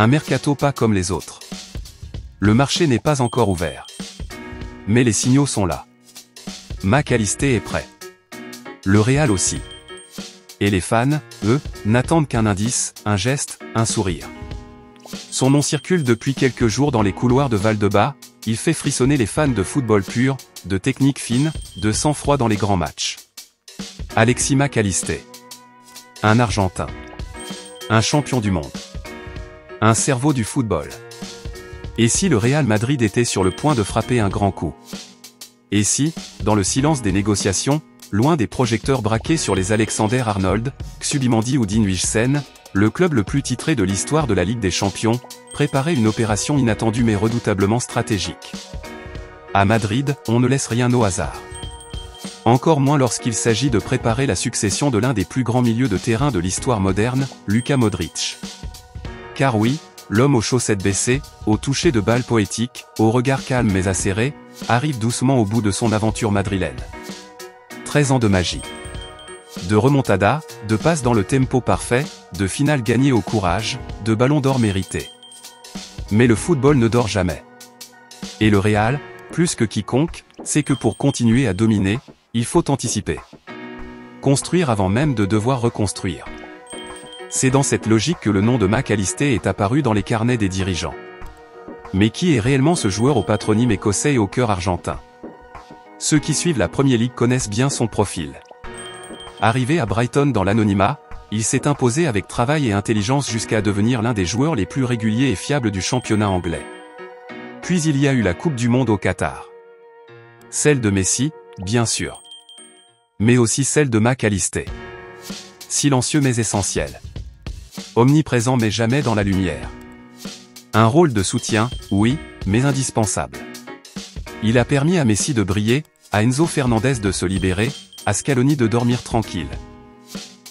Un mercato pas comme les autres. Le marché n'est pas encore ouvert. Mais les signaux sont là. Mac Allister est prêt. Le Real aussi. Et les fans, eux, n'attendent qu'un indice, un geste, un sourire. Son nom circule depuis quelques jours dans les couloirs de Valdebebas, il fait frissonner les fans de football pur, de technique fine, de sang-froid dans les grands matchs. Alexis Mac Allister. Un Argentin. Un champion du monde. Un cerveau du football. Et si le Real Madrid était sur le point de frapper un grand coup? Et si, dans le silence des négociations, loin des projecteurs braqués sur les Alexander-Arnold, Xubimendi ou Dean Huijsen, le club le plus titré de l'histoire de la Ligue des Champions, préparait une opération inattendue mais redoutablement stratégique. À Madrid, on ne laisse rien au hasard. Encore moins lorsqu'il s'agit de préparer la succession de l'un des plus grands milieux de terrain de l'histoire moderne, Luka Modric. Car oui, l'homme aux chaussettes baissées, au toucher de balle poétique, au regard calme mais acéré, arrive doucement au bout de son aventure madrilène. 13 ans de magie. De remontada, de passes dans le tempo parfait, de finales gagnées au courage, de ballons d'or mérités. Mais le football ne dort jamais. Et le Real, plus que quiconque, sait que pour continuer à dominer, il faut anticiper. Construire avant même de devoir reconstruire. C'est dans cette logique que le nom de Mac Allister est apparu dans les carnets des dirigeants. Mais qui est réellement ce joueur au patronyme écossais et au cœur argentin? Ceux qui suivent la Premier League connaissent bien son profil. Arrivé à Brighton dans l'anonymat, il s'est imposé avec travail et intelligence jusqu'à devenir l'un des joueurs les plus réguliers et fiables du championnat anglais. Puis il y a eu la Coupe du Monde au Qatar. Celle de Messi, bien sûr. Mais aussi celle de Mac Allister. Silencieux mais essentiel. Omniprésent mais jamais dans la lumière. Un rôle de soutien, oui, mais indispensable. Il a permis à Messi de briller, à Enzo Fernandez de se libérer, à Scaloni de dormir tranquille.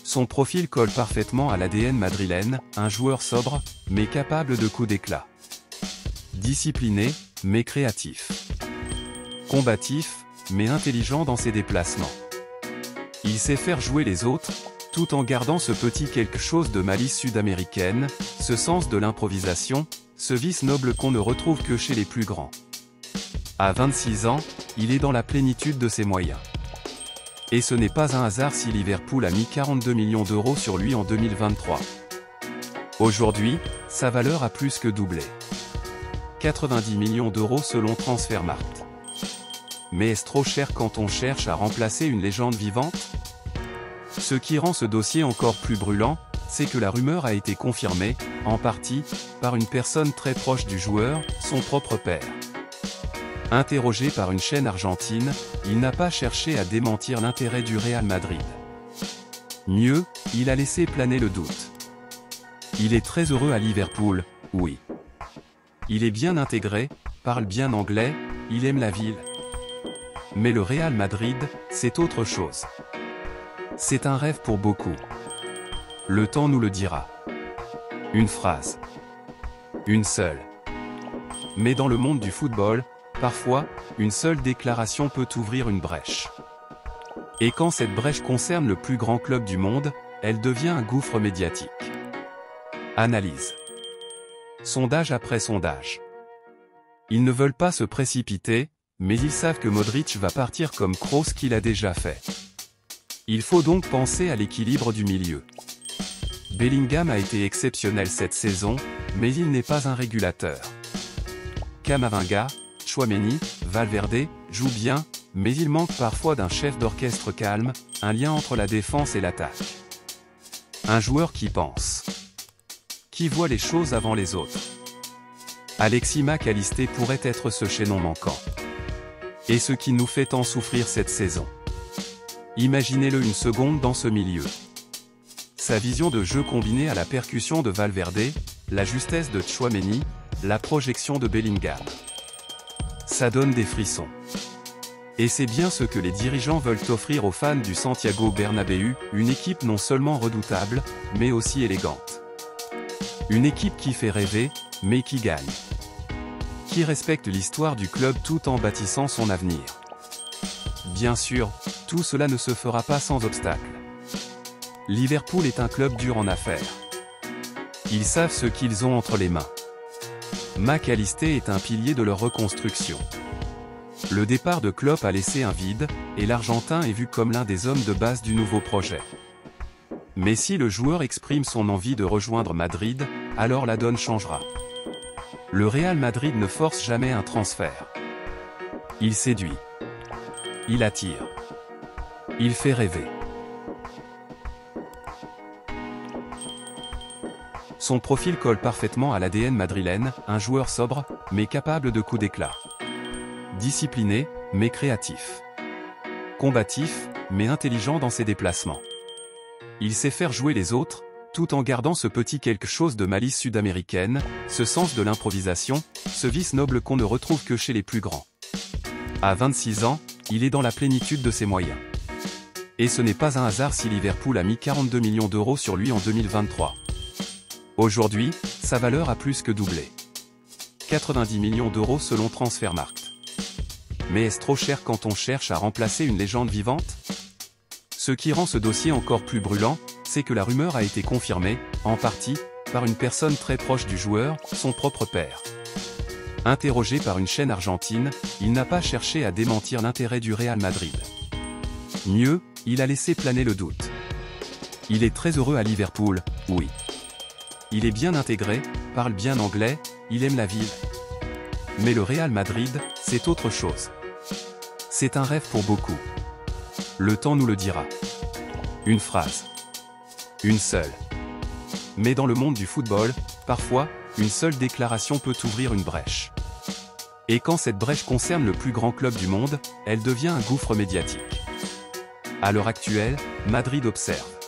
Son profil colle parfaitement à l'ADN madrilène, un joueur sobre, mais capable de coups d'éclat. Discipliné, mais créatif. Combatif, mais intelligent dans ses déplacements. Il sait faire jouer les autres, tout en gardant ce petit quelque chose de malice sud-américaine, ce sens de l'improvisation, ce vice noble qu'on ne retrouve que chez les plus grands. À 26 ans, il est dans la plénitude de ses moyens. Et ce n'est pas un hasard si Liverpool a mis 42 millions d'euros sur lui en 2023. Aujourd'hui, sa valeur a plus que doublé. 90 millions d'euros selon Transfermarkt. Mais est-ce trop cher quand on cherche à remplacer une légende vivante? Ce qui rend ce dossier encore plus brûlant, c'est que la rumeur a été confirmée, en partie, par une personne très proche du joueur, son propre père. Interrogé par une chaîne argentine, il n'a pas cherché à démentir l'intérêt du Real Madrid. Mieux, il a laissé planer le doute. Il est très heureux à Liverpool, oui. Il est bien intégré, parle bien anglais, il aime la ville. Mais le Real Madrid, c'est autre chose. C'est un rêve pour beaucoup. Le temps nous le dira. Une phrase. Une seule. Mais dans le monde du football, parfois, une seule déclaration peut ouvrir une brèche. Et quand cette brèche concerne le plus grand club du monde, elle devient un gouffre médiatique. Analyse. Sondage après sondage. Ils ne veulent pas se précipiter, mais ils savent que Modric va partir comme Kroos qu'il a déjà fait. Il faut donc penser à l'équilibre du milieu. Bellingham a été exceptionnel cette saison, mais il n'est pas un régulateur. Camavinga, Tchouaméni, Valverde, jouent bien, mais il manque parfois d'un chef d'orchestre calme, un lien entre la défense et l'attaque. Un joueur qui pense. Qui voit les choses avant les autres. Alexis Mac Allister pourrait être ce chaînon manquant. Et ce qui nous fait tant souffrir cette saison. Imaginez-le une seconde dans ce milieu. Sa vision de jeu combinée à la percussion de Valverde, la justesse de Tchouaméni, la projection de Bellingham. Ça donne des frissons. Et c'est bien ce que les dirigeants veulent offrir aux fans du Santiago Bernabéu, une équipe non seulement redoutable, mais aussi élégante. Une équipe qui fait rêver, mais qui gagne. Qui respecte l'histoire du club tout en bâtissant son avenir. Bien sûr, tout cela ne se fera pas sans obstacle. Liverpool est un club dur en affaires. Ils savent ce qu'ils ont entre les mains. Mac Allister est un pilier de leur reconstruction. Le départ de Klopp a laissé un vide, et l'Argentin est vu comme l'un des hommes de base du nouveau projet. Mais si le joueur exprime son envie de rejoindre Madrid, alors la donne changera. Le Real Madrid ne force jamais un transfert. Il séduit. Il attire. Il fait rêver. Son profil colle parfaitement à l'ADN madrilène, un joueur sobre, mais capable de coups d'éclat. Discipliné, mais créatif. Combatif, mais intelligent dans ses déplacements. Il sait faire jouer les autres, tout en gardant ce petit quelque chose de malice sud-américaine, ce sens de l'improvisation, ce vice noble qu'on ne retrouve que chez les plus grands. À 26 ans, il est dans la plénitude de ses moyens. Et ce n'est pas un hasard si Liverpool a mis 42 millions d'euros sur lui en 2023. Aujourd'hui, sa valeur a plus que doublé. 90 millions d'euros selon Transfermarkt. Mais est-ce trop cher quand on cherche à remplacer une légende vivante? Ce qui rend ce dossier encore plus brûlant, c'est que la rumeur a été confirmée, en partie, par une personne très proche du joueur, son propre père. Interrogé par une chaîne argentine, il n'a pas cherché à démentir l'intérêt du Real Madrid. Mieux, il a laissé planer le doute. Il est très heureux à Liverpool, oui. Il est bien intégré, parle bien anglais, il aime la ville. Mais le Real Madrid, c'est autre chose. C'est un rêve pour beaucoup. Le temps nous le dira. Une phrase. Une seule. Mais dans le monde du football, parfois, une seule déclaration peut ouvrir une brèche. Et quand cette brèche concerne le plus grand club du monde, elle devient un gouffre médiatique. À l'heure actuelle, Madrid observe.